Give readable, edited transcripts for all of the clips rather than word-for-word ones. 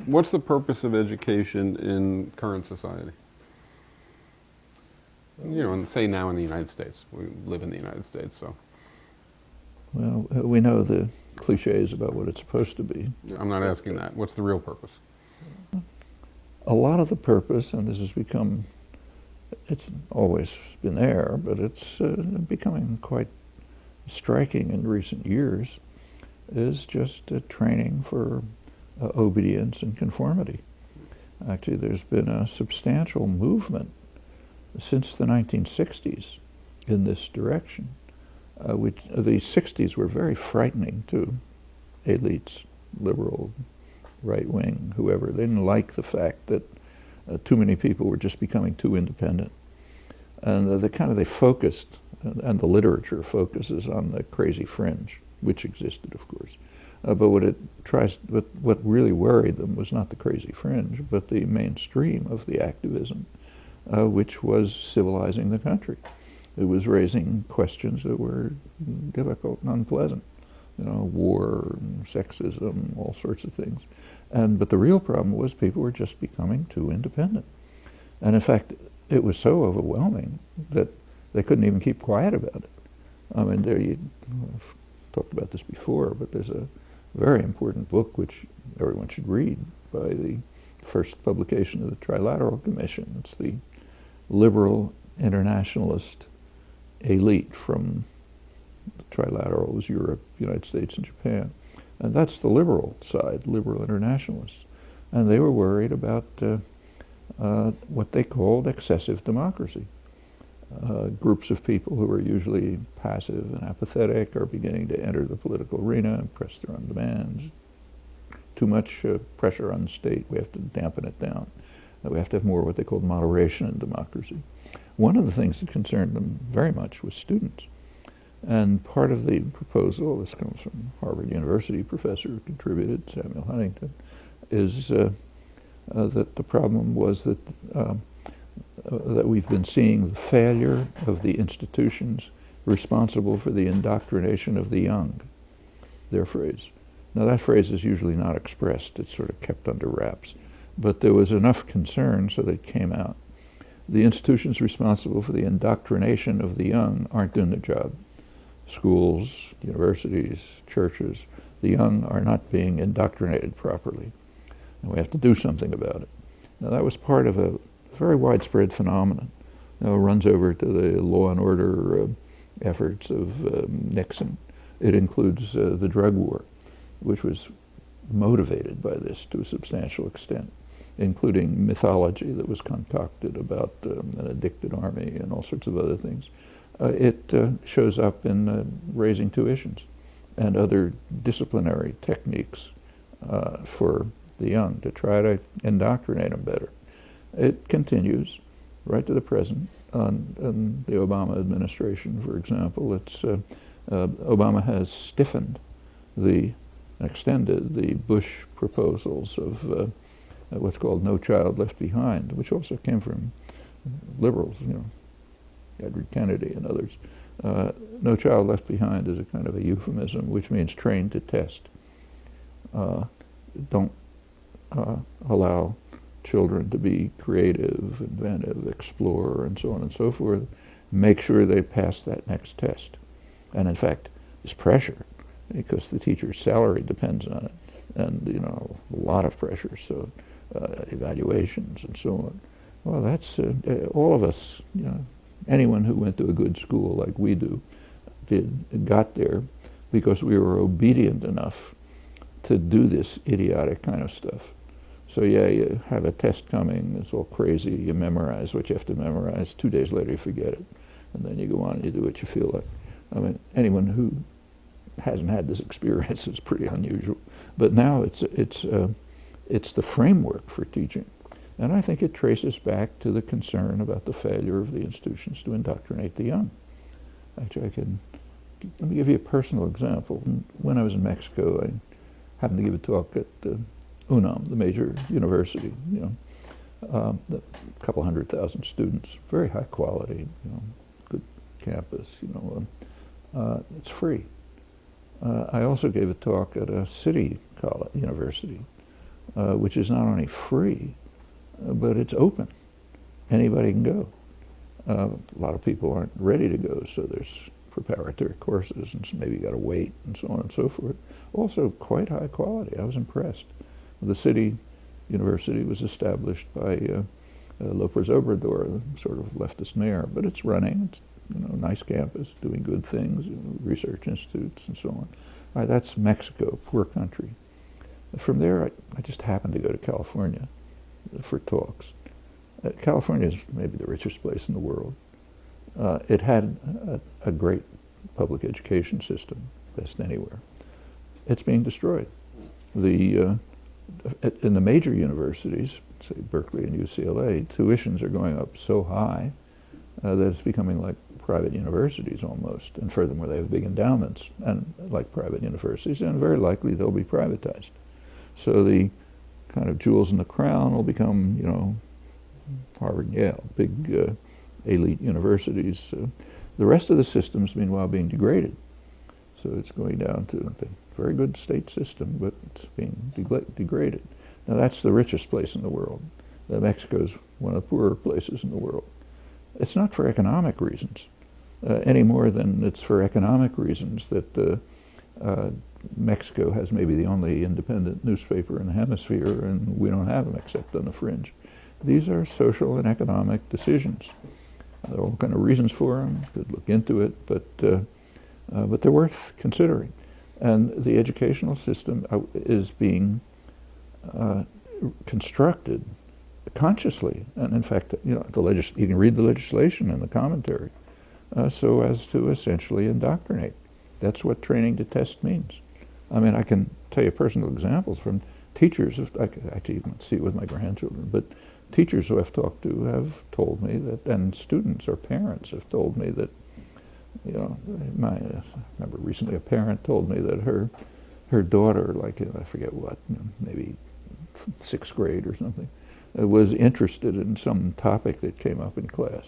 What's the purpose of education in current society? You know, and say now in the United States. We live in the United States, so. Well, we know the cliches about what it's supposed to be. I'm not asking that. What's the real purpose? A lot of the purpose, and this has become, it's always been there, but it's becoming quite striking in recent years, is just training for obedience and conformity. Actually, there's been a substantial movement since the 1960s in this direction. Which the 60s were very frightening to elites, liberal, right-wing, whoever. They didn't like the fact that too many people were just becoming too independent. And they focused, and the literature focuses on the crazy fringe, which existed, of course. But what really worried them was not the crazy fringe, but the mainstream of the activism, which was civilizing the country. It was raising questions that were difficult and unpleasant, you know, war, and sexism, all sorts of things. But the real problem was people were just becoming too independent. And in fact, it was so overwhelming that they couldn't even keep quiet about it. I mean, I've talked about this before, but there's a very important book which everyone should read by the first publication of the Trilateral Commission. It's the liberal internationalist elite from the Trilateral was Europe, United States, and Japan. And that's the liberal side, liberal internationalists. And they were worried about what they called excessive democracy. Groups of people who are usually passive and apathetic are beginning to enter the political arena and press their own demands. Too much pressure on the state, we have to dampen it down. We have to have more what they called moderation in democracy. One of the things that concerned them very much was students. And part of the proposal, this comes from Harvard University professor who contributed, Samuel Huntington, is that the problem was that we've been seeing the failure of the institutions responsible for the indoctrination of the young, their phrase. Now that phrase is usually not expressed, it's sort of kept under wraps. But there was enough concern so that it came out. The institutions responsible for the indoctrination of the young aren't doing their job. Schools, universities, churches, the young are not being indoctrinated properly. And we have to do something about it. Now that was part of a very widespread phenomenon. Now it runs over to the law and order efforts of Nixon. It includes the drug war, which was motivated by this to a substantial extent, including mythology that was concocted about an addicted army and all sorts of other things. It shows up in raising tuitions and other disciplinary techniques for the young to try to indoctrinate them better. It continues right to the present. On the Obama administration, for example, Obama has stiffened extended the Bush proposals of what's called No Child Left Behind, which also came from liberals, you know, Edward Kennedy and others. No Child Left Behind is a kind of a euphemism, which means trained to test. Don't allow children to be creative, inventive, explore, and so on and so forth. Make sure they pass that next test. And in fact, there's pressure, because the teacher's salary depends on it, and you know, a lot of pressure, so evaluations and so on. Well, that's all of us, you know, anyone who went to a good school like we do got there because we were obedient enough to do this idiotic kind of stuff. So yeah, you have a test coming, it's all crazy, you memorize what you have to memorize, 2 days later you forget it, and then you go on and you do what you feel like. I mean, anyone who hasn't had this experience is pretty unusual. But now it's the framework for teaching. And I think it traces back to the concern about the failure of the institutions to indoctrinate the young. Actually, let me give you a personal example. When I was in Mexico, I happened to give a talk at UNAM, the major university, you know, a couple 100,000 students, very high quality, you know, good campus, you know, it's free. I also gave a talk at a city college, university, which is not only free, but it's open. Anybody can go. A lot of people aren't ready to go, so there's preparatory courses, and so maybe you got to wait, and so on and so forth. Also, quite high quality. I was impressed. The city university was established by Lopez Obrador, the sort of leftist mayor, but it's running. It's, nice campus, doing good things, research institutes, and so on. All right, that's Mexico, poor country. From there, I just happened to go to California for talks. California is maybe the richest place in the world. It had a great public education system, best anywhere. It's being destroyed. In the major universities, say Berkeley and UCLA, tuitions are going up so high that it's becoming like private universities almost. And furthermore, they have big endowments, and like private universities, and very likely they'll be privatized. So the kind of jewels in the crown will become, Harvard and Yale, big elite universities. The rest of the system's meanwhile being degraded. So it's going down to a very good state system, but it's being degraded. Now that's the richest place in the world. Mexico's one of the poorer places in the world. It's not for economic reasons, any more than it's for economic reasons that Mexico has maybe the only independent newspaper in the hemisphere, and we don't have them except on the fringe. These are social and economic decisions. There are all kind of reasons for them. Could look into it, but they're worth considering. And the educational system is being constructed consciously, and in fact, you can read the legislation and the commentary, so as to essentially indoctrinate. That's what training to test means. I mean, I can tell you personal examples from teachers. I could actually even see it with my grandchildren, but teachers who I've talked to have told me that, and students or parents have told me that, I remember recently a parent told me that her daughter, like I forget what, maybe 6th grade or something, was interested in some topic that came up in class,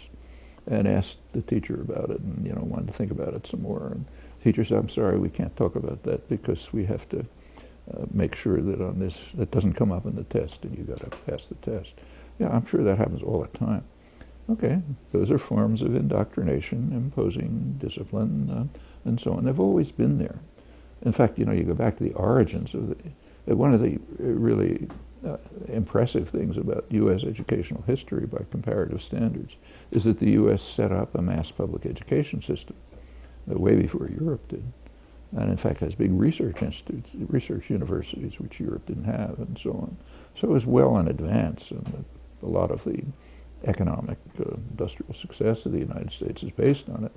and asked the teacher about it, and wanted to think about it some more. And the teacher said, "I'm sorry, we can't talk about that because we have to make sure that on this that doesn't come up in the test, and you got to pass the test." Yeah, I'm sure that happens all the time. Okay, those are forms of indoctrination, imposing discipline, and so on. They've always been there. In fact, you go back to the origins of one of the really impressive things about U.S. educational history by comparative standards is that the U.S. set up a mass public education system way before Europe did. And in fact has big research institutes, research universities, which Europe didn't have, and so on. So it was well in advance, and a lot of the economic industrial success of the United States is based on it.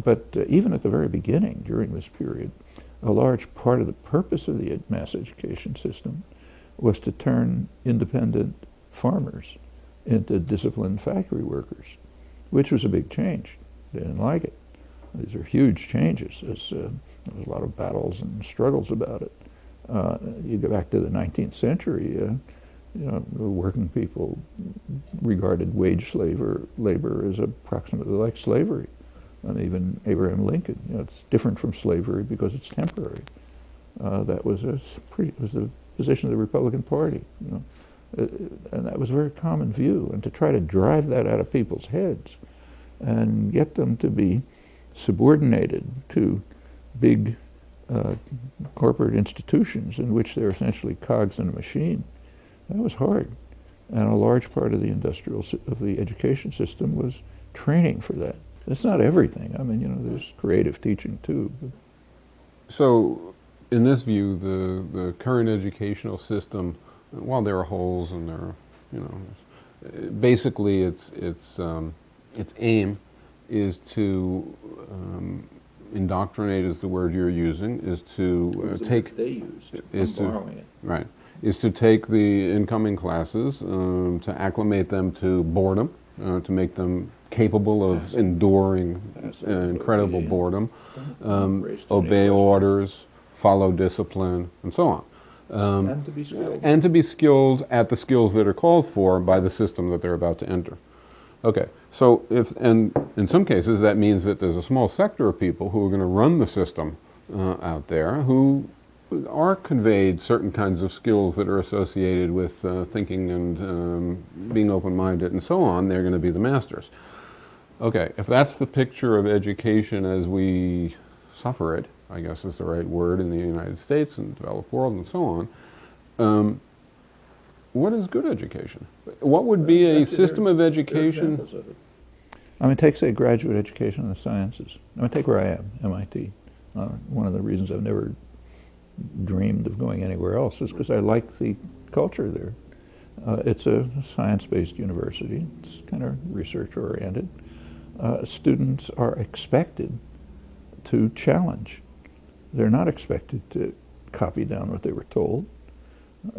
But even at the very beginning, during this period, a large part of the purpose of the mass education system was to turn independent farmers into disciplined factory workers, which was a big change. They didn't like it. These are huge changes. There was a lot of battles and struggles about it. You go back to the 19th century, the working people regarded wage labor as approximately like slavery. And even Abraham Lincoln, it's different from slavery because it's temporary. That was the position of the Republican Party, and that was a very common view. And to try to drive that out of people's heads and get them to be subordinated to big corporate institutions in which they're essentially cogs in a machine, that was hard. And a large part of the education system was training for that. It's not everything. I mean, there's creative teaching too. But. So, in this view, the current educational system, while there are holes and there are, basically its aim is to indoctrinate, is the word you're using, is to take. They used. Is I'm borrowing it. Right. Is to take the incoming classes, to acclimate them to boredom, to make them capable of enduring incredible boredom, obey orders, follow discipline, and so on. And to be skilled. And to be skilled at the skills that are called for by the system that they're about to enter. Okay, so and in some cases that means that there's a small sector of people who are going to run the system out there who are conveyed certain kinds of skills that are associated with thinking and being open-minded and so on, they're going to be the masters. Okay, if that's the picture of education as we suffer it, I guess is the right word, in the United States and developed world and so on, what is good education? What would be a system of education? I mean, take, say, graduate education in the sciences. I mean, take where I am, MIT. One of the reasons I've never dreamed of going anywhere else is because I like the culture there. It's a science-based university. It's kind of research-oriented. Students are expected to challenge. They're not expected to copy down what they were told.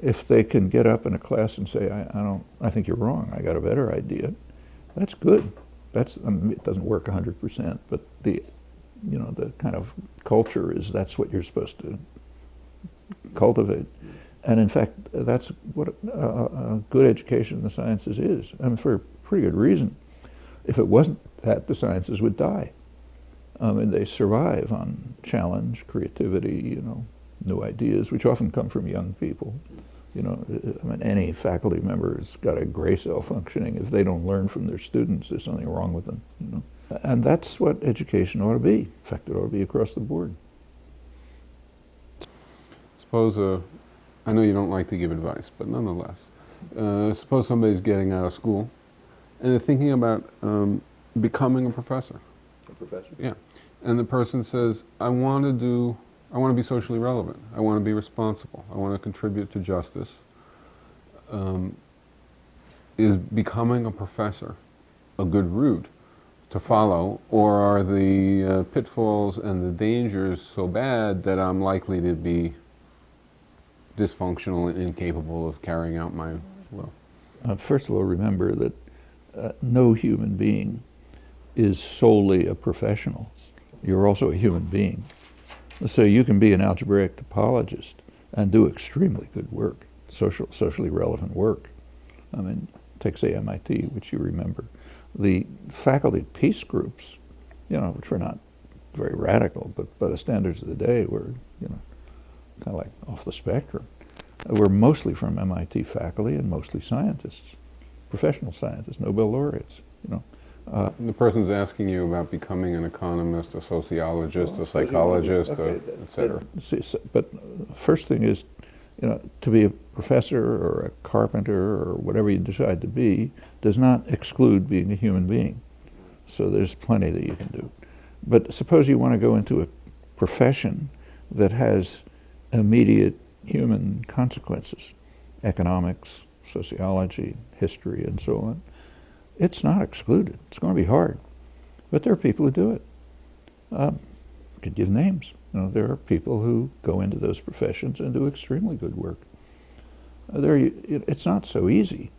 If they can get up in a class and say, I think you're wrong, I got a better idea, that's good. That's, I mean, it doesn't work 100%, but the kind of culture is that's what you're supposed to cultivate. And in fact, that's what a good education in the sciences is. I mean, for a pretty good reason. If it wasn't that, the sciences would die. And they survive on challenge, creativity, new ideas, which often come from young people. I mean, any faculty member has got a gray cell functioning. If they don't learn from their students, there's something wrong with them. And that's what education ought to be. In fact, it ought to be across the board. Suppose, I know you don't like to give advice, but nonetheless, suppose somebody's getting out of school and they're thinking about becoming a professor. A professor? Yeah. And the person says, I want to be socially relevant. I want to be responsible. I want to contribute to justice. Is becoming a professor a good route to follow, or are the pitfalls and the dangers so bad that I'm likely to be dysfunctional and incapable of carrying out my will? First of all, remember that no human being is solely a professional. You're also a human being. So you can be an algebraic topologist and do extremely good work, socially relevant work. I mean, take, say, MIT, which you remember. The faculty peace groups, which were not very radical, but by the standards of the day were, kind of like off the spectrum, were mostly from MIT faculty and mostly scientists, professional scientists, Nobel laureates, The person's asking you about becoming an economist, a sociologist, a psychologist, okay, etc. But first thing is, to be a professor or a carpenter or whatever you decide to be does not exclude being a human being. So there's plenty that you can do. But suppose you want to go into a profession that has immediate human consequences, economics, sociology, history, and so on. It's not excluded. It's going to be hard. But there are people who do it. I could give names. There are people who go into those professions and do extremely good work. It's not so easy.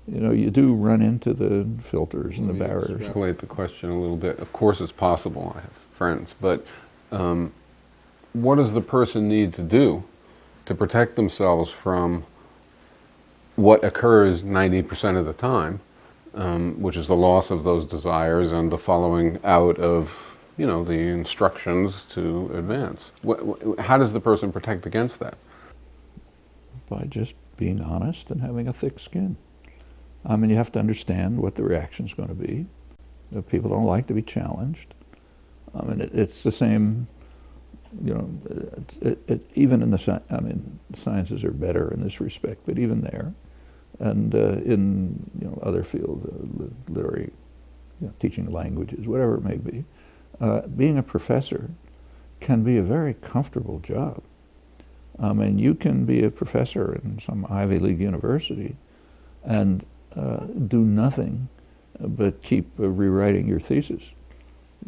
You do run into the filters and the barriers. Extrapolate the question a little bit. Of course it's possible. I have friends. But what does the person need to do to protect themselves from what occurs 90% of the time, which is the loss of those desires and the following out of, the instructions to advance? How does the person protect against that? By just being honest and having a thick skin. I mean, you have to understand what the reaction is going to be. People don't like to be challenged. I mean, it's the same, even in the sciences are better in this respect, but even there, and in other fields, literary, teaching languages, whatever it may be, being a professor can be a very comfortable job. I mean, you can be a professor in some Ivy League university and do nothing but keep rewriting your thesis,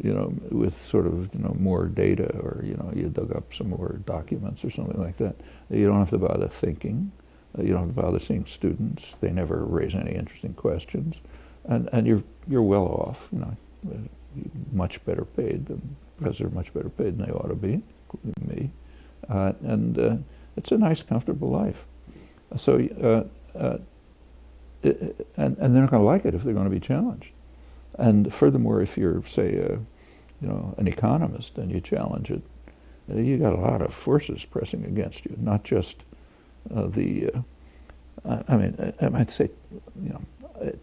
with sort of, more data, or, you dug up some more documents or something like that. You don't have to bother thinking. You don't have to bother seeing students. They never raise any interesting questions. And you're well off, much better paid than professors, much better paid than they ought to be, including me. And it's a nice, comfortable life. So, and they're not going to like it if they're going to be challenged. And furthermore, if you're, say, an economist and you challenge it, you got a lot of forces pressing against you, not just I mean, I might say,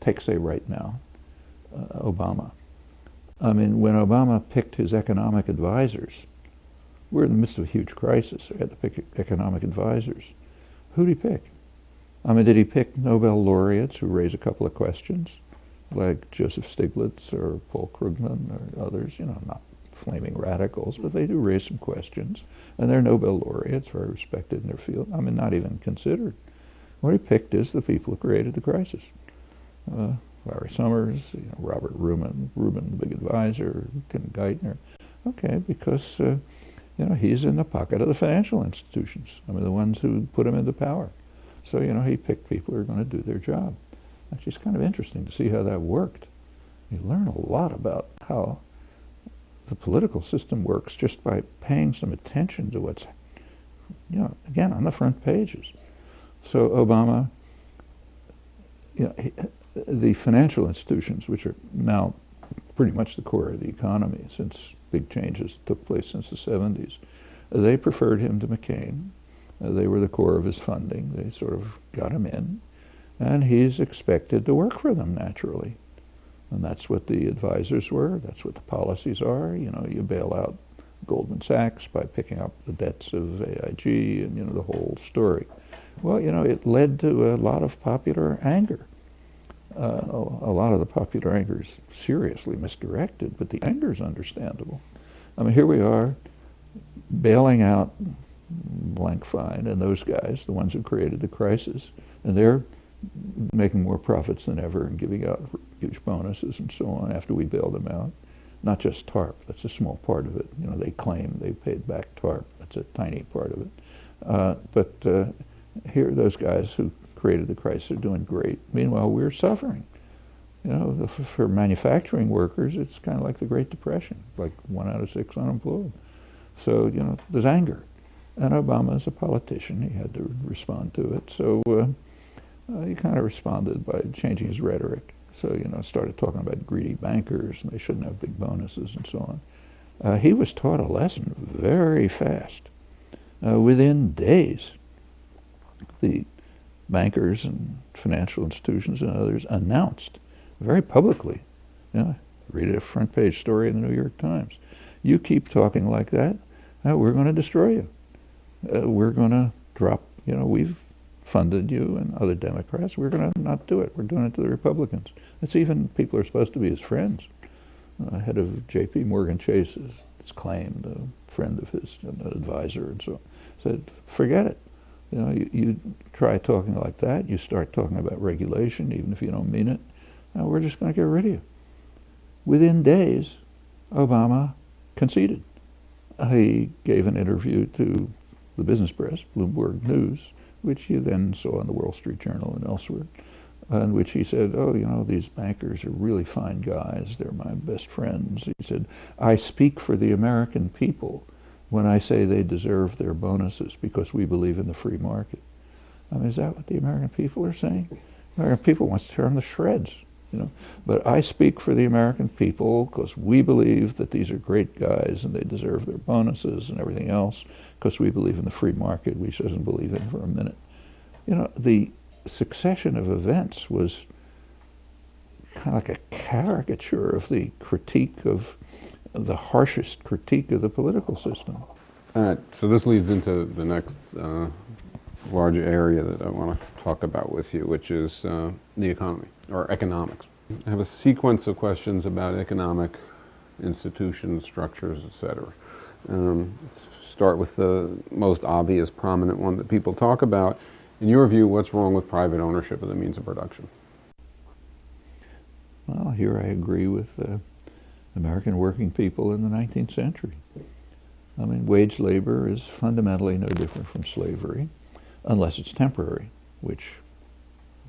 take, say, right now, Obama. I mean, when Obama picked his economic advisors, we're in the midst of a huge crisis. He had to pick economic advisors. Who did he pick? I mean, did he pick Nobel laureates who raise a couple of questions, like Joseph Stiglitz or Paul Krugman or others, not flaming radicals, but they do raise some questions. And they're Nobel laureates, very respected in their field. I mean, not even considered. What he picked is the people who created the crisis. Larry Summers, Robert Rubin, the big advisor, Tim Geithner. Okay, because he's in the pocket of the financial institutions. I mean, the ones who put him into power. So he picked people who are going to do their job. It's just kind of interesting to see how that worked. You learn a lot about how the political system works just by paying some attention to what's, again, on the front pages. So Obama, the financial institutions, which are now pretty much the core of the economy since big changes took place since the 70s, they preferred him to McCain. They were the core of his funding. They sort of got him in. And he's expected to work for them naturally. And that's what the advisors were. That's what the policies are. You bail out Goldman Sachs by picking up the debts of AIG and, the whole story. Well, it led to a lot of popular anger. A lot of the popular anger is seriously misdirected, but the anger is understandable. I mean, here we are bailing out blank fine and those guys, the ones who created the crisis, and they're making more profits than ever and giving out huge bonuses and so on after we bail them out. Not just TARP, that's a small part of it. They claim they paid back TARP, that's a tiny part of it. But here those guys who created the crisis are doing great. Meanwhile, we're suffering. For manufacturing workers, it's kind of like the Great Depression, like 1 out of 6 unemployed. So, there's anger. And Obama is a politician, he had to respond to it. So he kind of responded by changing his rhetoric. So, started talking about greedy bankers and they shouldn't have big bonuses and so on. He was taught a lesson very fast. Within days, the bankers and financial institutions and others announced very publicly, read a front page story in the New York Times, you keep talking like that, we're going to destroy you. We're going to drop, we've funded you and other Democrats, we're going to not do it. We're doing it to the Republicans. It's even, people are supposed to be his friends. Head of J.P. Morgan Chase is claimed, a friend of his, an advisor and so on, said, forget it. You try talking like that, you start talking about regulation, even if you don't mean it, we're just going to get rid of you. Within days, Obama conceded. He gave an interview to the business press, Bloomberg News, which you then saw in the Wall Street Journal and elsewhere, in which he said, these bankers are really fine guys, they're my best friends. He said, I speak for the American people when I say they deserve their bonuses because we believe in the free market. I mean, is that what the American people are saying? The American people wants to tear them to shreds, But I speak for the American people because we believe that these are great guys and they deserve their bonuses and everything else because we believe in the free market, which doesn't believe in for a minute. The succession of events was kind of like a caricature of the critique of the harshest critique of the political system. All right, so this leads into the next large area that I want to talk about with you, which is the economy, or economics. I have a sequence of questions about economic institutions, structures, etc. Start with the most obvious, prominent one that people talk about. In your view, what's wrong with private ownership of the means of production? Well, here I agree with American working people in the 19th century. I mean, wage labor is fundamentally no different from slavery, unless it's temporary, which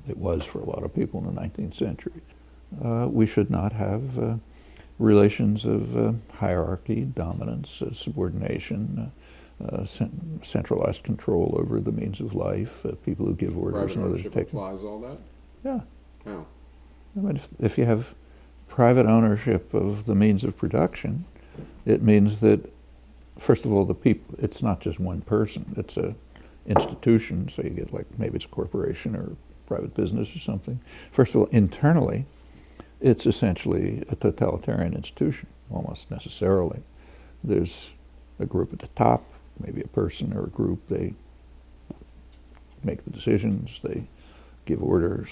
it was for a lot of people in the 19th century. We should not have relations of hierarchy, dominance, subordination, centralized control over the means of life, people who give orders and others take them. Applies all that? Yeah. How? I mean, if you have private ownership of the means of production, it means that first of all, the people, it's not just one person, it's a institution, so you get like, maybe it's a corporation or private business or something. First of all, internally, it's essentially a totalitarian institution, almost necessarily. There's a group at the top, maybe a person or a group, they make the decisions, they give orders,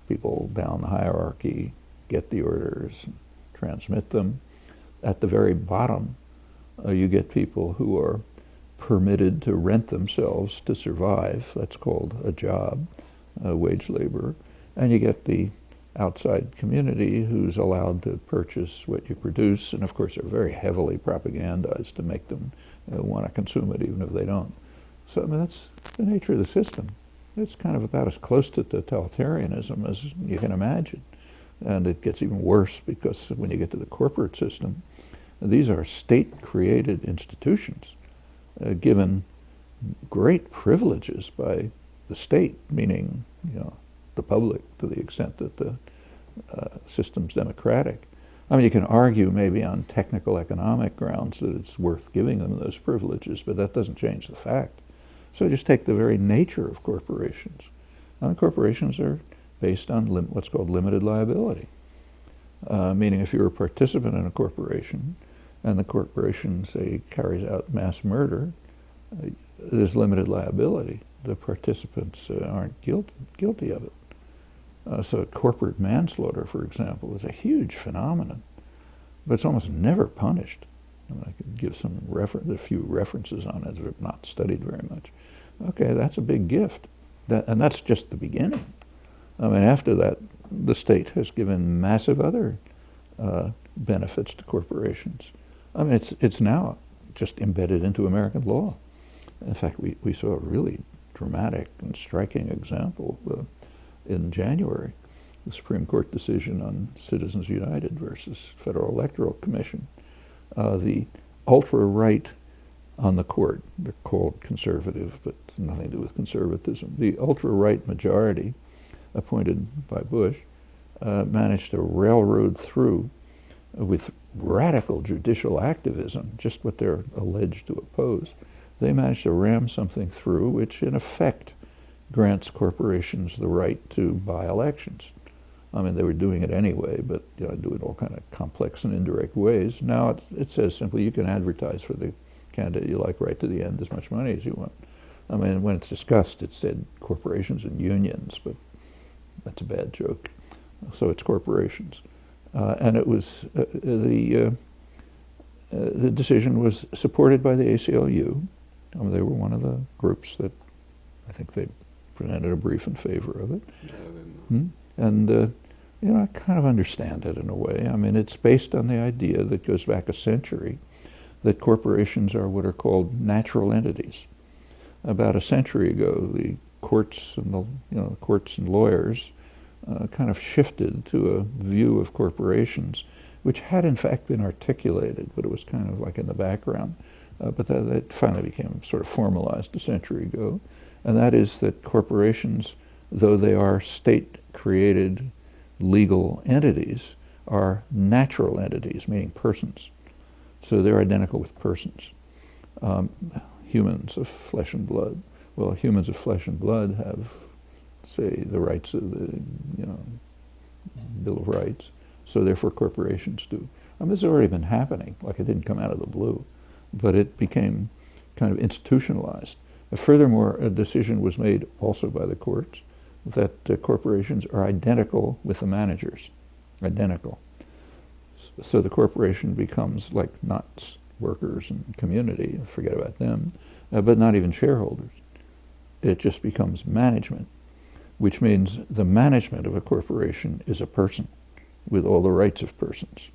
people down the hierarchy get the orders, transmit them. At the very bottom, you get people who are permitted to rent themselves to survive. That's called a job, wage labor. And you get the outside community who's allowed to purchase what you produce, and of course they're very heavily propagandized to make them want to consume it even if they don't. So I mean, that's the nature of the system. It's kind of about as close to totalitarianism as you can imagine. And it gets even worse because when you get to the corporate system, these are state-created institutions given great privileges by the state, meaning, you know, the public, to the extent that the system's democratic. I mean, you can argue maybe on technical economic grounds that it's worth giving them those privileges, but that doesn't change the fact. So just take the very nature of corporations. And corporations are based on what's called limited liability, meaning if you're a participant in a corporation and the corporation, say, carries out mass murder, there's limited liability. The participants aren't guilty of it. So corporate manslaughter, for example, is a huge phenomenon, but it's almost never punished. I mean, I could give a few references on it that are not studied very much. Okay, that's a big gift, and that's just the beginning. I mean, after that, the state has given massive other benefits to corporations. I mean, it's now just embedded into American law. In fact, we saw a really dramatic and striking example in January, the Supreme Court decision on Citizens United versus Federal Electoral Commission. The ultra-right on the court, they're called conservative, but nothing to do with conservatism. The ultra-right majority, appointed by Bush, managed to railroad through with radical judicial activism, just what they're alleged to oppose. They managed to ram something through which, in effect, grants corporations the right to buy elections. I mean, they were doing it anyway, but do it all kind of complex and indirect ways. Now it says simply you can advertise for the candidate you like right to the end as much money as you want. I mean, when it's discussed, it said corporations and unions, but that's a bad joke. So it's corporations. And it was, the decision was supported by the ACLU. I mean, they were one of the groups that I think they presented a brief in favor of it. And I kind of understand it in a way. I mean, it's based on the idea that goes back a century that corporations are what are called natural entities. About a century ago, the courts and courts and lawyers kind of shifted to a view of corporations, which had in fact been articulated, but it was kind of like in the background. But that finally became sort of formalized a century ago, and that is that corporations, though they are state-created legal entities, are natural entities, meaning persons. So they're identical with persons. Humans of flesh and blood. Well, humans of flesh and blood have, say, the rights of the Bill of Rights. So therefore corporations do. I mean, this has already been happening. Like, it didn't come out of the blue, but it became kind of institutionalized. Furthermore, a decision was made also by the courts that corporations are identical with the managers, identical. So the corporation becomes like not workers and community, forget about them, but not even shareholders. It just becomes management, which means the management of a corporation is a person with all the rights of persons.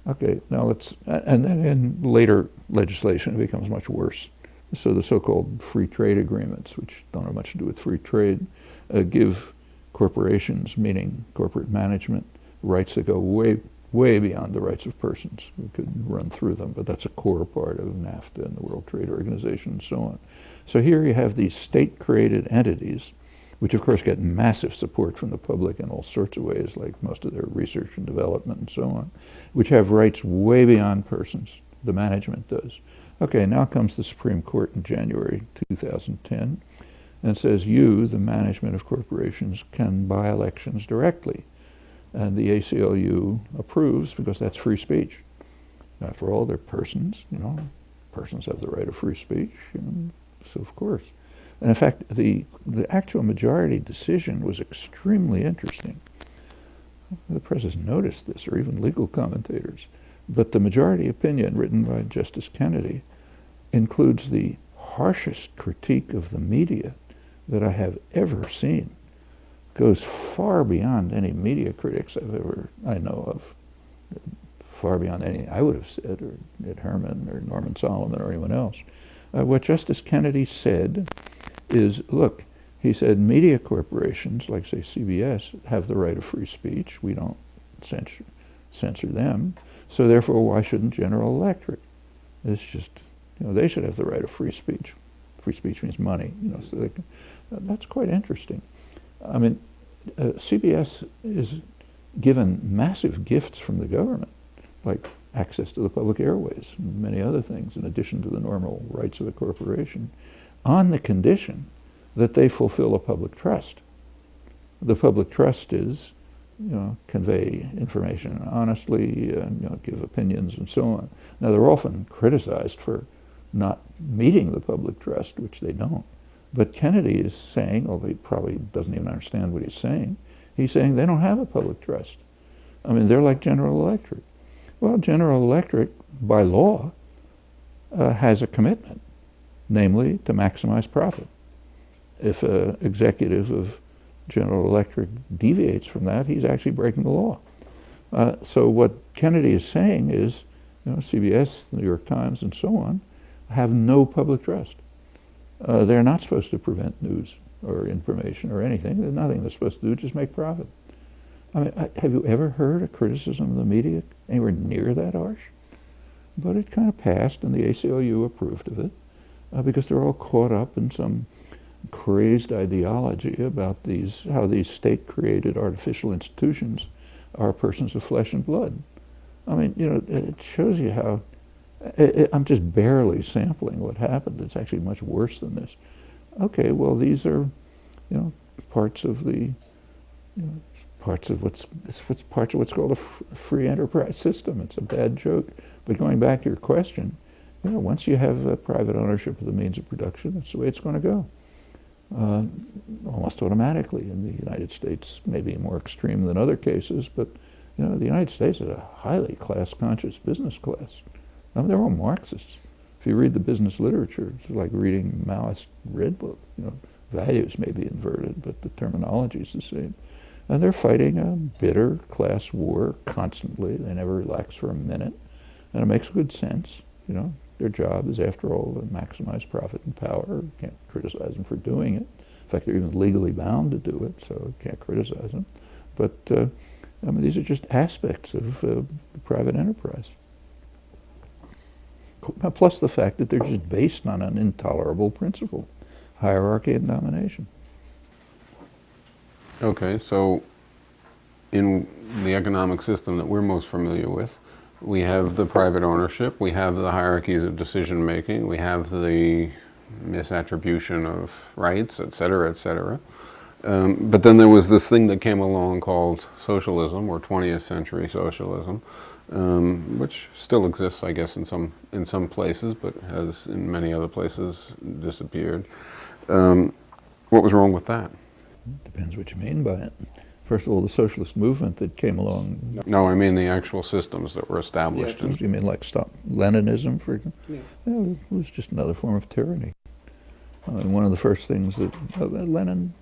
Okay, now let's, and then in later legislation it becomes much worse. So the so-called free trade agreements, which don't have much to do with free trade, give corporations, meaning corporate management, rights that go way, way beyond the rights of persons. We could run through them, but that's a core part of NAFTA and the World Trade Organization and so on. So here you have these state-created entities, which of course get massive support from the public in all sorts of ways, like most of their research and development and so on, which have rights way beyond persons. The management does. Okay, now comes the Supreme Court in January 2010 and says you, the management of corporations, can buy elections directly. And the ACLU approves because that's free speech. After all, they're persons, persons have the right of free speech, so of course. And in fact, the actual majority decision was extremely interesting. The press has noticed this, or even legal commentators. But the majority opinion, written by Justice Kennedy, includes the harshest critique of the media that I have ever seen. Goes far beyond any media critics I know of, far beyond any I would have said, or Ed Herman, or Norman Solomon, or anyone else. What Justice Kennedy said is, look, he said, media corporations, like say CBS, have the right of free speech. We don't censor them. So therefore, why shouldn't General Electric? It's just, they should have the right of free speech. Free speech means money, so that's quite interesting. I mean, CBS is given massive gifts from the government, like access to the public airways and many other things, in addition to the normal rights of a corporation, on the condition that they fulfill a public trust. The public trust is, convey information honestly, give opinions and so on. Now, they're often criticized for not meeting the public trust, which they don't. But Kennedy is saying, although he probably doesn't even understand what he's saying they don't have a public trust. I mean, they're like General Electric. Well, General Electric, by law, has a commitment, namely to maximize profit. If an executive of General Electric deviates from that, he's actually breaking the law. So what Kennedy is saying is, CBS, the New York Times, and so on, have no public trust. They're not supposed to prevent news or information or anything. There's nothing they're supposed to do, just make profit. I mean, have you ever heard a criticism of the media anywhere near that harsh? But it kind of passed, and the ACLU approved of it, because they're all caught up in some crazed ideology about how these state-created artificial institutions are persons of flesh and blood. I mean, it shows you how, I'm just barely sampling what happened. It's actually much worse than this. Okay, well, these are, parts of the, parts of what's called a free enterprise system. It's a bad joke. But going back to your question, once you have private ownership of the means of production, that's the way it's going to go. Almost automatically. In the United States, maybe more extreme than other cases, but the United States is a highly class-conscious business class. I mean, they're all Marxists. If you read the business literature, it's like reading Maoist Red Book. Values may be inverted, but the terminology is the same. And they're fighting a bitter class war constantly. They never relax for a minute, and it makes good sense. Their job is, after all, to maximize profit and power. You can't criticize them for doing it. In fact, they're even legally bound to do it, so you can't criticize them. But I mean, these are just aspects of private enterprise. Plus the fact that they're just based on an intolerable principle, hierarchy and domination. Okay, so in the economic system that we're most familiar with, we have the private ownership, we have the hierarchies of decision making, we have the misattribution of rights, et cetera, et cetera. But then there was this thing that came along called socialism, or 20th century socialism, which still exists, I guess, in some places, but has in many other places disappeared. What was wrong with that? Depends what you mean by it. First of all, the socialist movement that came along. No, I mean the actual systems that were established. You mean like Leninism, for example? Yeah. It was just another form of tyranny. And one of the first things that Lenin,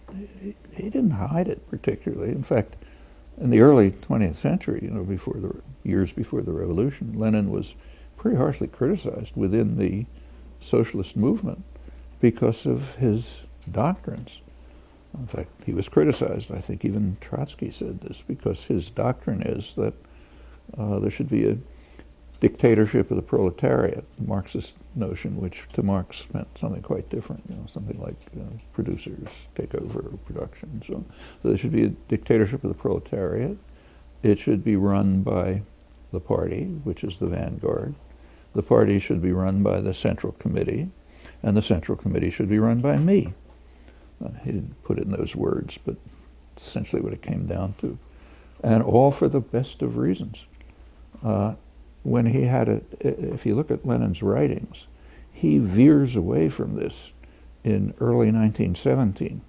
he didn't hide it particularly. In fact, in the early 20th century, years before the revolution, Lenin was pretty harshly criticized within the socialist movement because of his doctrines. In fact, he was criticized. I think even Trotsky said this, because his doctrine is that there should be a dictatorship of the proletariat, Marxist notion, which to Marx meant something quite different, something like producers take over production and so on. So there should be a dictatorship of the proletariat. It should be run by the party, which is the vanguard. the party should be run by the Central Committee, and the Central Committee should be run by me. He didn't put it in those words, but essentially what it came down to. And all for the best of reasons. When he had it, if you look at Lenin's writings, he veers away from this in early 1917.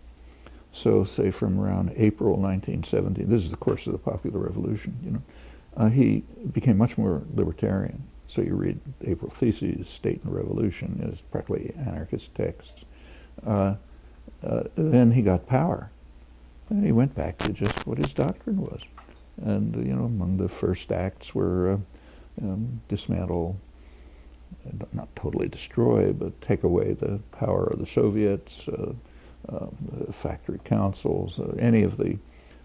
So say from around April 1917, this is the course of the Popular Revolution, you know, he became much more libertarian. So you read April Theses, State and Revolution, it's practically anarchist texts. Then he got power, and he went back to just what his doctrine was. And, you know, among the first acts were dismantle, not totally destroy, but take away the power of the Soviets, factory councils, any of the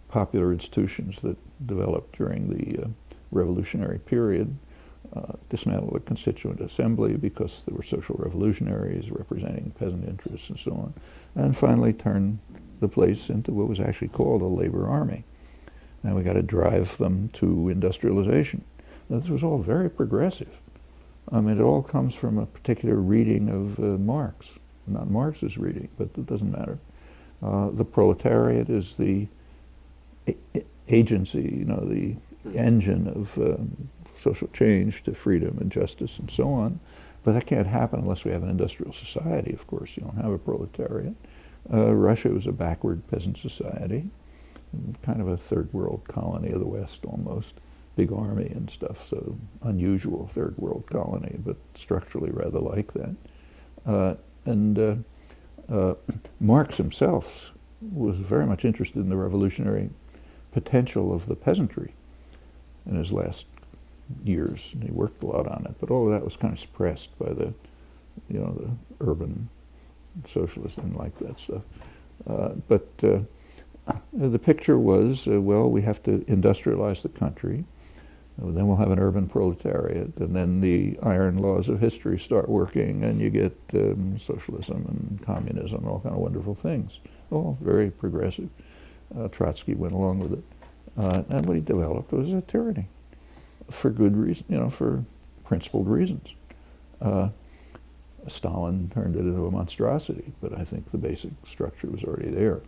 popular institutions that developed during the revolutionary period, dismantle the Constituent Assembly because there were social revolutionaries representing peasant interests and so on, and finally turn the place into what was actually called a labor army. And we got to drive them to industrialization. Now, this was all very progressive. I mean, it all comes from a particular reading of Marx. Not Marx's reading, but it doesn't matter. The proletariat is the agency, you know, the engine of social change to freedom and justice and so on. But that can't happen unless we have an industrial society, of course. You don't have a proletariat. Russia was a backward peasant society, kind of a third world colony of the West almost. Big army and stuff, so unusual third world colony, but structurally rather like that. Marx himself was very much interested in the revolutionary potential of the peasantry in his last years, and he worked a lot on it. But all of that was kind of suppressed by the, you know, the urban socialists and like that stuff. The picture was, well, we have to industrialize the country. Then we'll have an urban proletariat, and then the iron laws of history start working, and you get socialism and communism and all kind of wonderful things. All very progressive. Trotsky went along with it. And what he developed was a tyranny, for good reason, you know, for principled reasons. Stalin turned it into a monstrosity, but I think the basic structure was already there.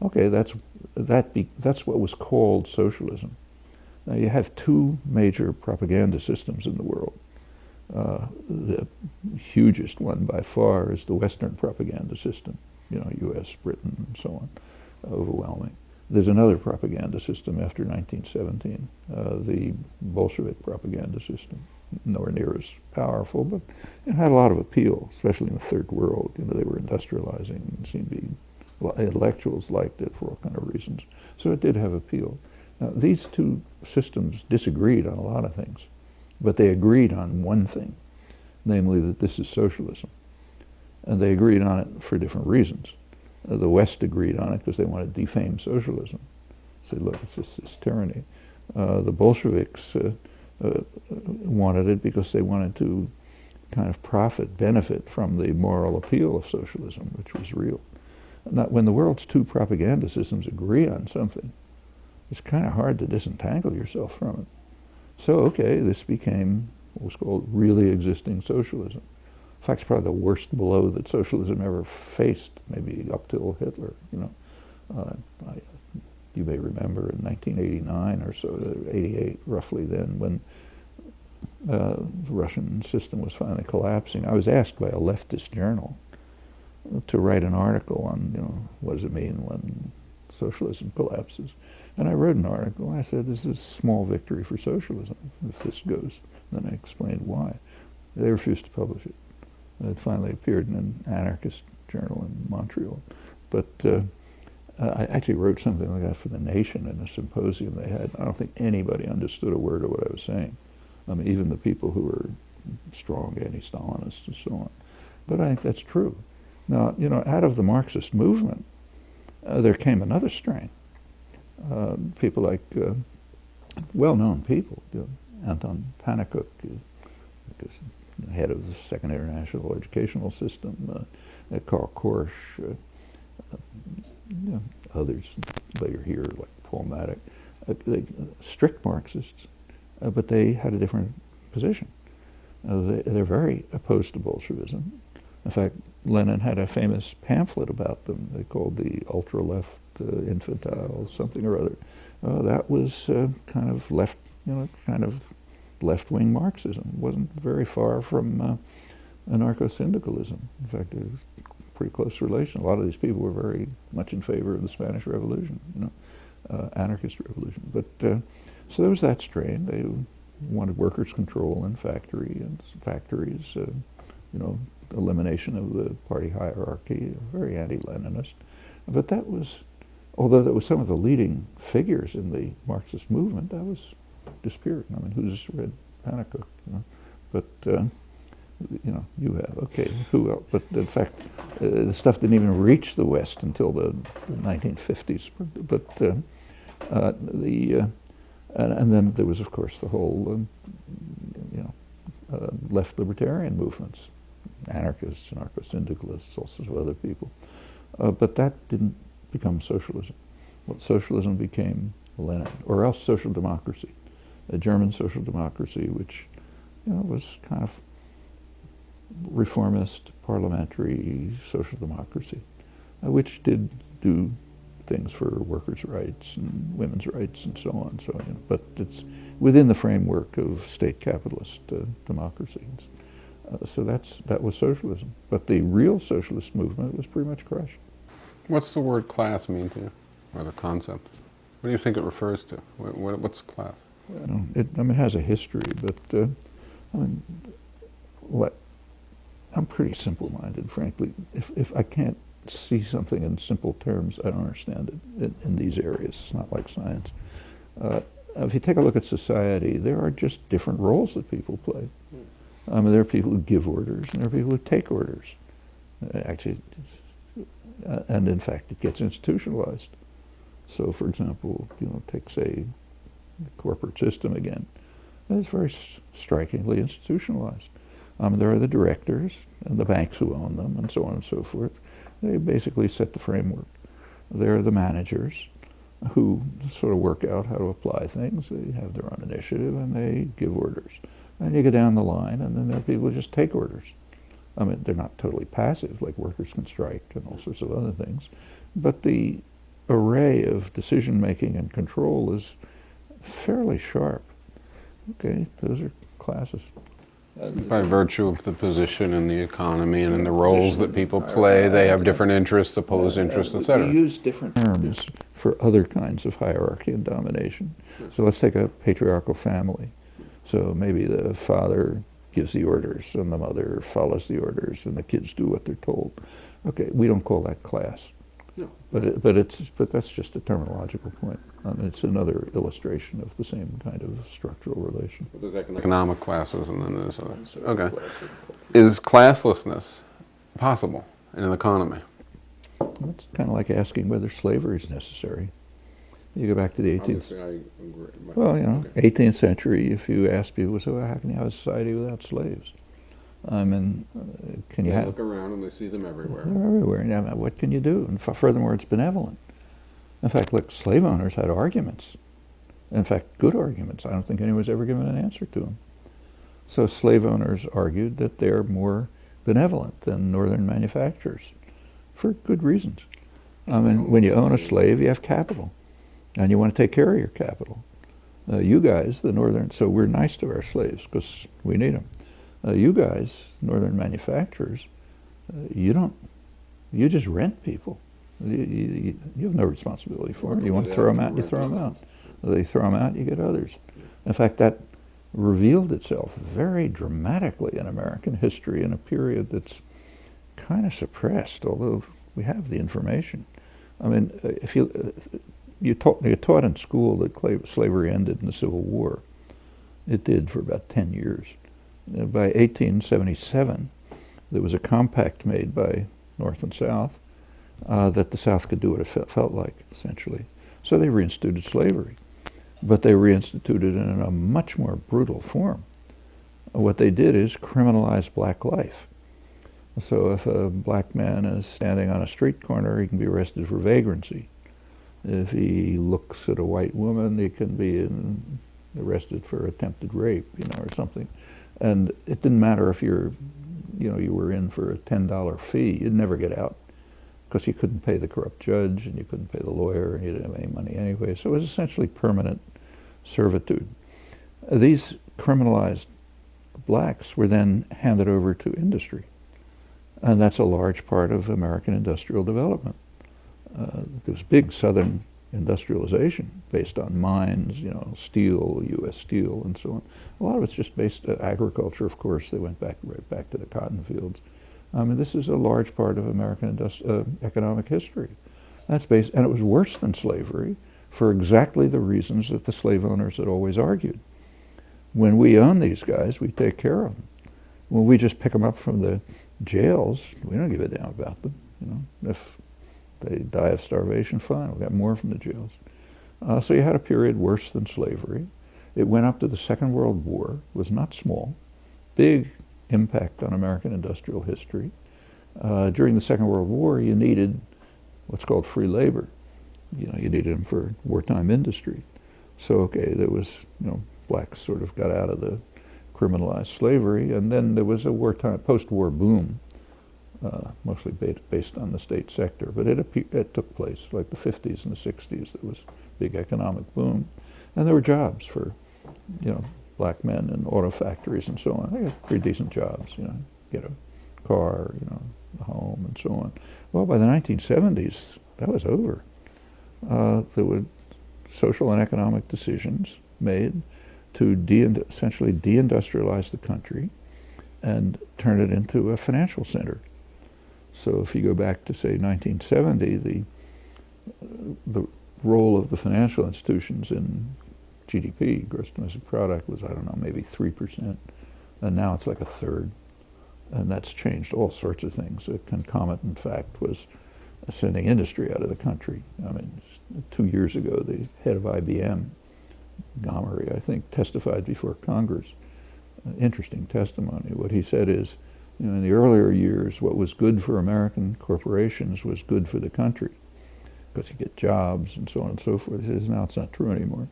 Okay, that's what was called socialism. Now you have two major propaganda systems in the world. The hugest one by far is the Western propaganda system, you know, U.S., Britain, and so on, overwhelming. There's another propaganda system after 1917, the Bolshevik propaganda system, nowhere near as powerful, but it had a lot of appeal, especially in the third world. You know, they were industrializing and seemed to be, intellectuals liked it for all kind of reasons. So it did have appeal. Now, these two systems disagreed on a lot of things, but they agreed on one thing, namely that this is socialism. And they agreed on it for different reasons. The West agreed on it because they wanted to defame socialism. Say, look, it's just this tyranny. The Bolsheviks wanted it because they wanted to kind of benefit from the moral appeal of socialism, which was real. Now, when the world's two propaganda systems agree on something, it's kind of hard to disentangle yourself from it. So, okay, this became what was called really existing socialism. In fact, it's probably the worst blow that socialism ever faced, maybe up till Hitler, you know. You may remember in 1989 or so, 88 roughly then, when the Russian system was finally collapsing. I was asked by a leftist journal to write an article on, you know, what does it mean when socialism collapses. And I wrote an article, and I said, this is a small victory for socialism if this goes. Then I explained why. They refused to publish it. It finally appeared in an anarchist journal in Montreal. But I actually wrote something like that for The Nation in a symposium they had. I don't think anybody understood a word of what I was saying. I mean, even the people who were strong anti-Stalinists and so on. But I think that's true. Now, you know, out of the Marxist movement, there came another strain. People like well-known people, you know, Anton Pannekoek, head of the Second International Educational System, Karl Korsch, you know, others later here like Paul Maddock, strict Marxists, but they had a different position. They're very opposed to Bolshevism. In fact, Lenin had a famous pamphlet about them. They called the ultra-left infantile something or other. That was kind of left, kind of left-wing Marxism. It wasn't very far from anarcho-syndicalism. In fact, it was a pretty close relation. A lot of these people were very much in favor of the Spanish Revolution, anarchist revolution. But so there was that strain. They wanted workers' control in factories, elimination of the party hierarchy, very anti-Leninist. But that was, although that was some of the leading figures in the Marxist movement, that was disappeared. I mean, who's read Pannekoek? But you have. Okay, who else? But in fact, the stuff didn't even reach the West until the 1950s. But and then there was, of course, the whole, left libertarian movements, anarchists, anarcho-syndicalists, all sorts of other people. But that didn't become socialism. Well, socialism became Lenin, or else social democracy, a German social democracy, which was kind of reformist, parliamentary social democracy, which did do things for workers' rights and women's rights and so on. So, but it's within the framework of state capitalist democracy. So that was socialism. But the real socialist movement was pretty much crushed. What's the word class mean to you, or the concept? What do you think it refers to? What's class? It has a history, but I'm pretty simple-minded, frankly. If I can't see something in simple terms, I don't understand it in these areas. It's not like science. If you take a look at society, there are just different roles that people play. There are people who give orders, and there are people who take orders. Actually, and in fact, it gets institutionalized. So, for example, take, say, the corporate system again. It's very strikingly institutionalized. There are the directors and the banks who own them, and so on and so forth. They basically set the framework. There are the managers who sort of work out how to apply things. They have their own initiative, and they give orders. And you go down the line, and then there are people who just take orders. They're not totally passive, like workers can strike and all sorts of other things. But the array of decision-making and control is fairly sharp. Okay, those are classes. By virtue of the position in the economy and in the roles that people play, they have different interests, opposed interests, etc. We use different terms for other kinds of hierarchy and domination. So let's take a patriarchal family. So maybe the father gives the orders and the mother follows the orders and the kids do what they're told. Okay, we don't call that class. No. But that's just a terminological point. It's another illustration of the same kind of structural relation. There's economic classes, and then there's others. Okay. Is classlessness possible in an economy? It's kind of like asking whether slavery is necessary. You go back to the 18th. I agree. Well, 18th century. If you ask people, so how can you have a society without slaves? Can you look around and they see them everywhere. They're everywhere. Yeah, what can you do? And furthermore, it's benevolent. In fact, look, slave owners had arguments. In fact, good arguments. I don't think anyone's ever given an answer to them. So slave owners argued that they're more benevolent than northern manufacturers for good reasons. When you own a slave, you have capital, and you want to take care of your capital. You guys, the northern, so we're nice to our slaves because we need them. You guys, northern manufacturers, you just rent people. You have no responsibility for them. You want to throw them out, you throw them out. They throw them out, you get others. In fact, that revealed itself very dramatically in American history in a period that's kind of suppressed, although we have the information. If you're taught in school that slavery ended in the Civil War. It did for about 10 years. By 1877, there was a compact made by North and South that the South could do what it felt like, essentially. So they reinstituted slavery, but they reinstituted it in a much more brutal form. What they did is criminalize black life. So if a black man is standing on a street corner, he can be arrested for vagrancy. If he looks at a white woman, he can be arrested for attempted rape, or something. And it didn't matter if you were in for a $10 fee, you'd never get out because you couldn't pay the corrupt judge and you couldn't pay the lawyer and you didn't have any money anyway. So it was essentially permanent servitude. These criminalized blacks were then handed over to industry. And that's a large part of American industrial development. There was big Southern industrialization based on mines, steel, U.S. Steel, and so on. A lot of it's just based on agriculture, of course. They went right back to the cotton fields. I mean, this is a large part of American economic history. That's based, and it was worse than slavery for exactly the reasons that the slave owners had always argued. When we own these guys, we take care of them. When we just pick them up from the jails, we don't give a damn about them. If they die of starvation, fine. We'll get more from the jails. So you had a period worse than slavery. It went up to the Second World War. It was not small. Big impact on American industrial history. During the Second World War, you needed what's called free labor. You needed them for wartime industry. So, okay, there was, blacks sort of got out of the criminalized slavery, and then there was a wartime, post-war boom, mostly based on the state sector. But it took place, like the 50s and the 60s, there was a big economic boom. And there were jobs for, black men in auto factories and so on. They got pretty decent jobs, get a car, a home and so on. Well, by the 1970s, that was over. There were social and economic decisions made to essentially deindustrialize the country and turn it into a financial center. So if you go back to, say, 1970, the role of the financial institutions in GDP, gross domestic product, was, I don't know, maybe 3%. And now it's like a third. And that's changed all sorts of things. A concomitant fact was sending industry out of the country. I mean, 2 years ago, the head of IBM, Gomery, I think, testified before Congress. Interesting testimony. What he said is, in the earlier years, what was good for American corporations was good for the country, because you get jobs and so on and so forth. He says, now it's not true anymore.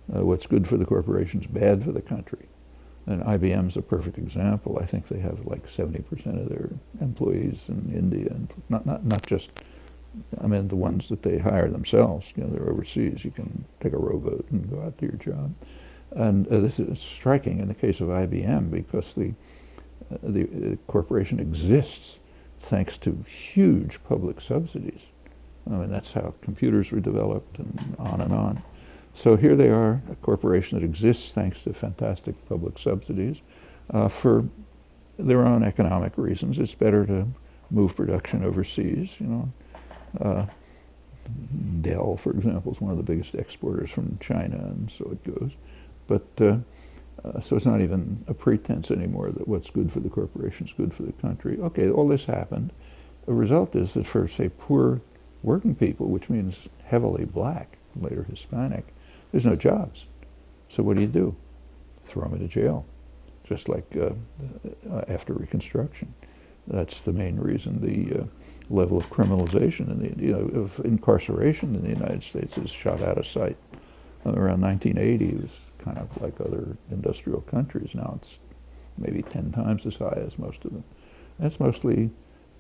What's good for the corporation is bad for the country. And IBM's a perfect example. I think they have like 70% of their employees in India, and not just, I mean, the ones that they hire themselves. They're overseas. You can take a rowboat and go out to your job. And this is striking in the case of IBM, because the corporation exists thanks to huge public subsidies. I mean, that's how computers were developed, and on and on. So here they are, a corporation that exists thanks to fantastic public subsidies. For their own economic reasons, it's better to move production overseas. Dell, for example, is one of the biggest exporters from China, and so it goes. But so it's not even a pretense anymore that what's good for the corporation is good for the country. Okay, all this happened. The result is that for, say, poor working people, which means heavily black, later Hispanic, there's no jobs. So what do? Throw them into jail, just like after Reconstruction. That's the main reason the level of criminalization and of incarceration in the United States is shot out of sight. Around 1980, it was kind of like other industrial countries. Now it's maybe 10 times as high as most of them. That's mostly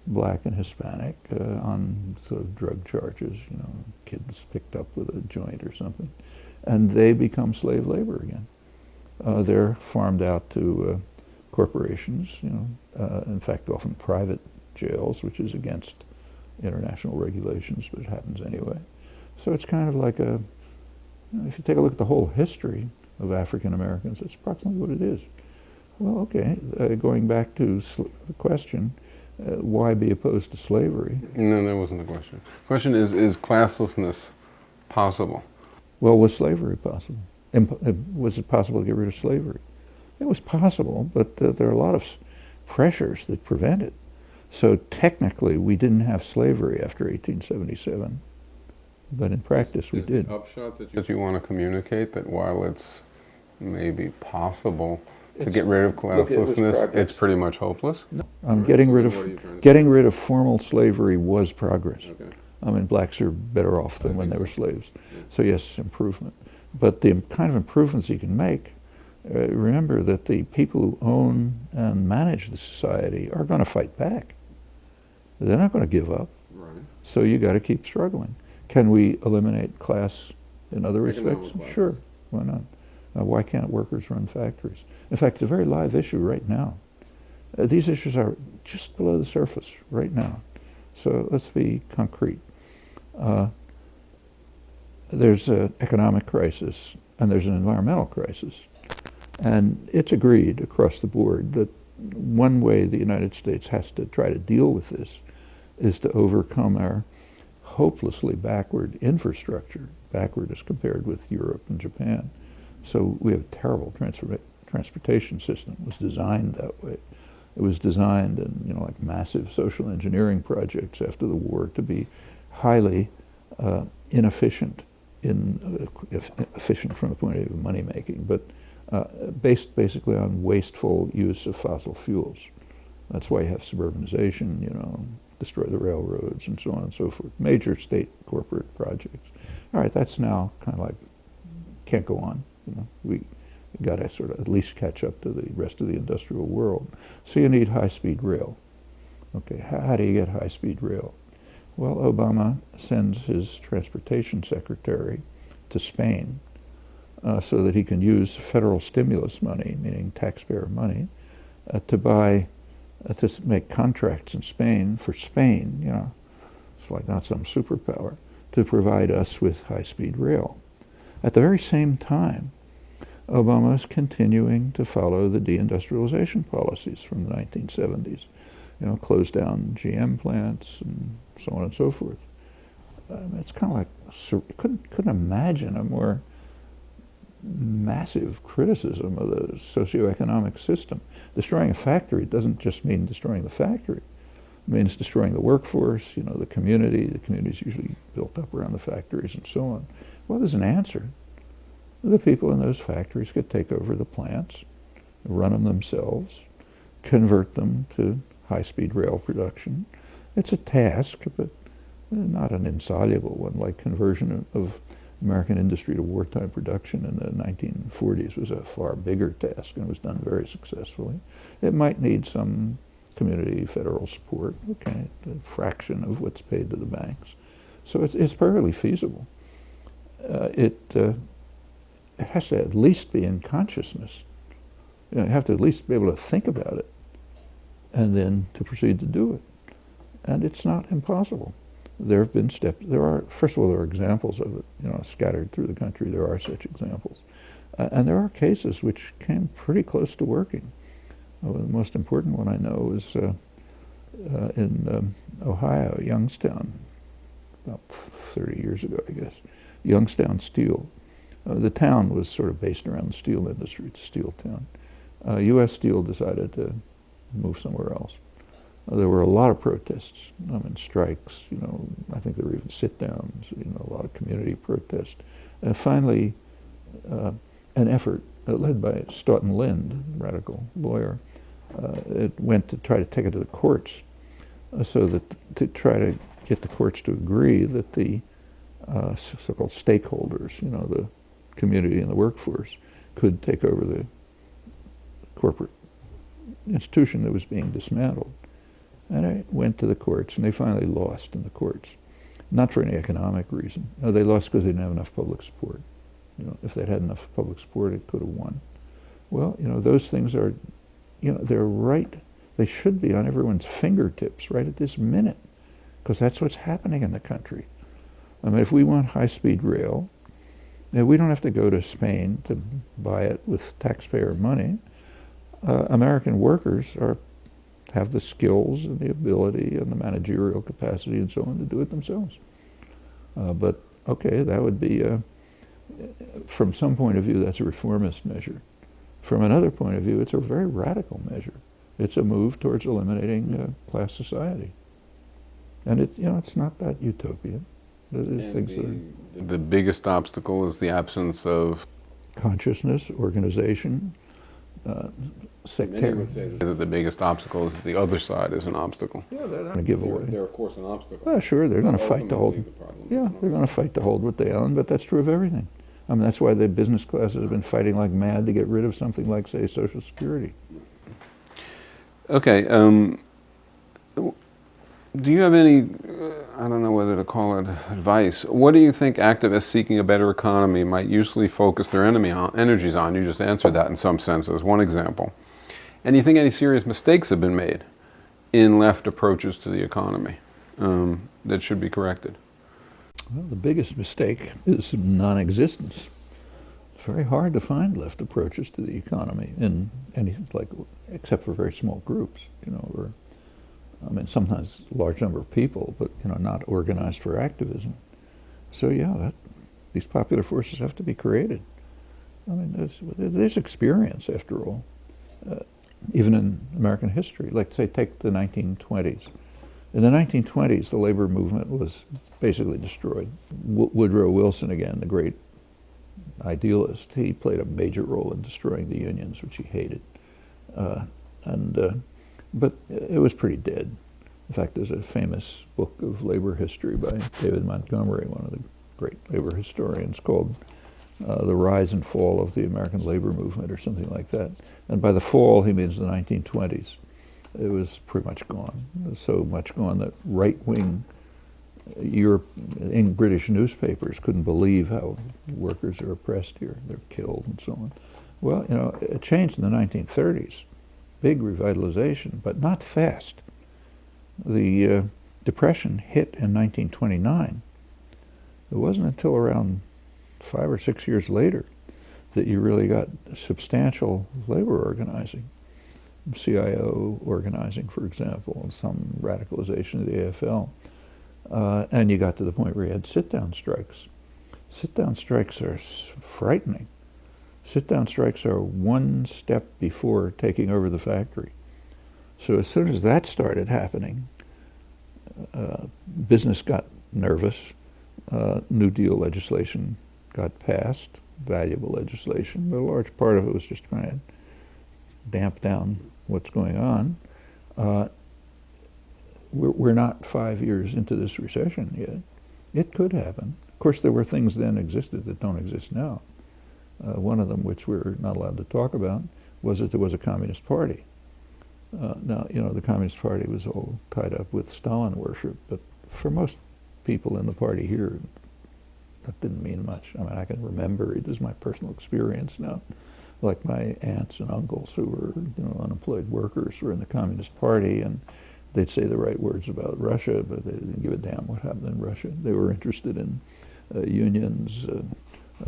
black and Hispanic on sort of drug charges, kids picked up with a joint or something. And they become slave labor again. They're farmed out to corporations, in fact, often private jails, which is against international regulations, but it happens anyway. So it's kind of like if you take a look at the whole history of African Americans, it's approximately what it is. Well, okay, going back to the question, why be opposed to slavery? No, that wasn't the question. The question is classlessness possible? Well, was slavery possible? Was it possible to get rid of slavery? It was possible, but there are a lot of pressures that prevent it. So technically, we didn't have slavery after 1877, but in practice we did. The upshot that you want to communicate that while it's maybe possible to get rid of classlessness, it's pretty much hopeless? No. Getting rid of formal slavery was progress. Okay. I mean, blacks are better off than when they were slaves. So yes, improvement. But the kind of improvements you can make remember that the people who own and manage the society are going to fight back. They're not going to give up. Right. So you got to keep struggling. Can we eliminate class in other respects? Sure. Why not? Why can't workers run factories? In fact, it's a very live issue right now. These issues are just below the surface right now. So let's be concrete. There's an economic crisis and there's an environmental crisis. And it's agreed across the board that one way the United States has to try to deal with this is to overcome our hopelessly backward infrastructure, backward as compared with Europe and Japan. So we have a terrible transportation system. It was designed that way. It was designed in, like massive social engineering projects after the war to be highly inefficient, efficient from the point of view of money making, but based basically on wasteful use of fossil fuels. That's why you have suburbanization, destroy the railroads and so on and so forth. Major state corporate projects. All right, that's now kind of like, can't go on. We got to sort of at least catch up to the rest of the industrial world. So you need high-speed rail. Okay, how do you get high-speed rail? Well, Obama sends his transportation secretary to Spain so that he can use federal stimulus money, meaning taxpayer money, to make contracts in Spain for Spain, it's like not some superpower, to provide us with high-speed rail. At the very same time, Obama is continuing to follow the deindustrialization policies from the 1970s, close down GM plants and so on and so forth. It's kind of like, couldn't imagine a more massive criticism of the socioeconomic system. Destroying a factory doesn't just mean destroying the factory. It means destroying the workforce, the community. The community's usually built up around the factories and so on. Well, there's an answer. The people in those factories could take over the plants, run them themselves, convert them to high-speed rail production. It's a task, but not an insoluble one, like conversion of American industry to wartime production in the 1940s was a far bigger task and was done very successfully. It might need some community federal support, okay, a fraction of what's paid to the banks. So it's perfectly feasible. It has to at least be in consciousness. You have to at least be able to think about it and then to proceed to do it. And it's not impossible. There have been steps. First of all, there are examples of it, scattered through the country. There are such examples. And there are cases which came pretty close to working. The most important one I know is in Ohio, Youngstown, about 30 years ago, I guess. Youngstown Steel. The town was sort of based around the steel industry. It's a steel town. U.S. Steel decided to move somewhere else. There were a lot of protests, strikes, I think there were even sit-downs, a lot of community protests. And finally, an effort led by Stoughton Lind, radical lawyer, it went to try to take it to the courts so that to try to get the courts to agree that the so-called stakeholders, the community and the workforce, could take over the corporate institution that was being dismantled. And I went to the courts, and they finally lost in the courts. Not for any economic reason. No, they lost because they didn't have enough public support. If they'd had enough public support, it could have won. Well, those things are, they're right. They should be on everyone's fingertips right at this minute, because that's what's happening in the country. If we want high-speed rail, we don't have to go to Spain to buy it with taxpayer money. American workers have the skills and the ability and the managerial capacity and so on to do it themselves. But okay, that would be, from some point of view, that's a reformist measure. From another point of view, it's a very radical measure. It's a move towards eliminating class society. And it's not that utopian. The biggest obstacle is the absence of consciousness, organization, Many would say that the biggest obstacle is the other side is an obstacle. Yeah, they're going to give away. They're of course an obstacle. Well, sure, they're going to fight to hold. Yeah, they're going to fight to hold what they own, but that's true of everything. I mean, that's why the business classes have been fighting like mad to get rid of something like, say, Social Security. Okay. Do you have any, I don't know whether to call it advice, what do you think activists seeking a better economy might usually focus their energies on? You just answered that in some sense as one example. And do you think any serious mistakes have been made in left approaches to the economy that should be corrected? Well, the biggest mistake is non-existence. It's very hard to find left approaches to the economy in anything like, except for very small groups, you know, or I mean, sometimes a large number of people, but you know, not organized for activism. So yeah, these popular forces have to be created. I mean, there's experience after all, even in American history. Like say, take the 1920s. In the 1920s, the labor movement was basically destroyed. Woodrow Wilson, again, the great idealist, he played a major role in destroying the unions, which he hated. But it was pretty dead. In fact, there's a famous book of labor history by David Montgomery, one of the great labor historians, called The Rise and Fall of the American Labor Movement, or something like that. And by the fall, he means the 1920s. It was pretty much gone. It was so much gone that right-wing in British newspapers couldn't believe how workers are oppressed here. They're killed and so on. Well, you know, it changed in the 1930s. Big revitalization, but not fast. The Depression hit in 1929. It wasn't until around 5 or 6 years later that you really got substantial labor organizing. CIO organizing, for example, some radicalization of the AFL. And you got to the point where you had sit-down strikes. Sit-down strikes are frightening. Sit-down strikes are one step before taking over the factory. So as soon as that started happening, business got nervous. New Deal legislation got passed, valuable legislation, but a large part of it was just trying to damp down what's going on. We're not 5 years into this recession yet. It could happen. Of course, there were things then existed that don't exist now. One of them, which we're not allowed to talk about, was that there was a Communist Party. Now, you know, the Communist Party was all tied up with Stalin worship, but for most people in the party here, that didn't mean much. I mean, I can remember, this is my personal experience now, like my aunts and uncles who were, you know, unemployed workers were in the Communist Party, and they'd say the right words about Russia, but they didn't give a damn what happened in Russia. They were interested in unions,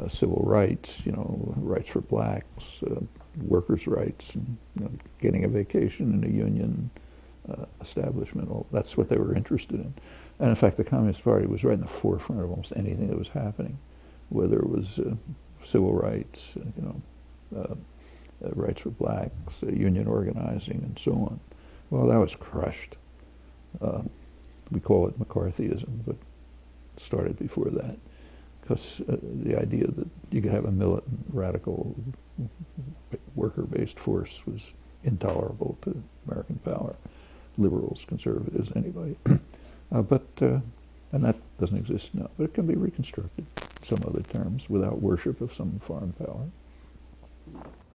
civil rights, you know, rights for blacks, workers' rights, and, you know, getting a vacation in a union establishment. All that's what they were interested in. And in fact, the Communist Party was right in the forefront of almost anything that was happening, whether it was civil rights, you know, rights for blacks, union organizing, and so on. Well, that was crushed. We call it McCarthyism, but it started before that, because the idea that you could have a militant, radical, worker-based force was intolerable to American power, liberals, conservatives, anybody. And that doesn't exist now, but it can be reconstructed in some other terms without worship of some foreign power.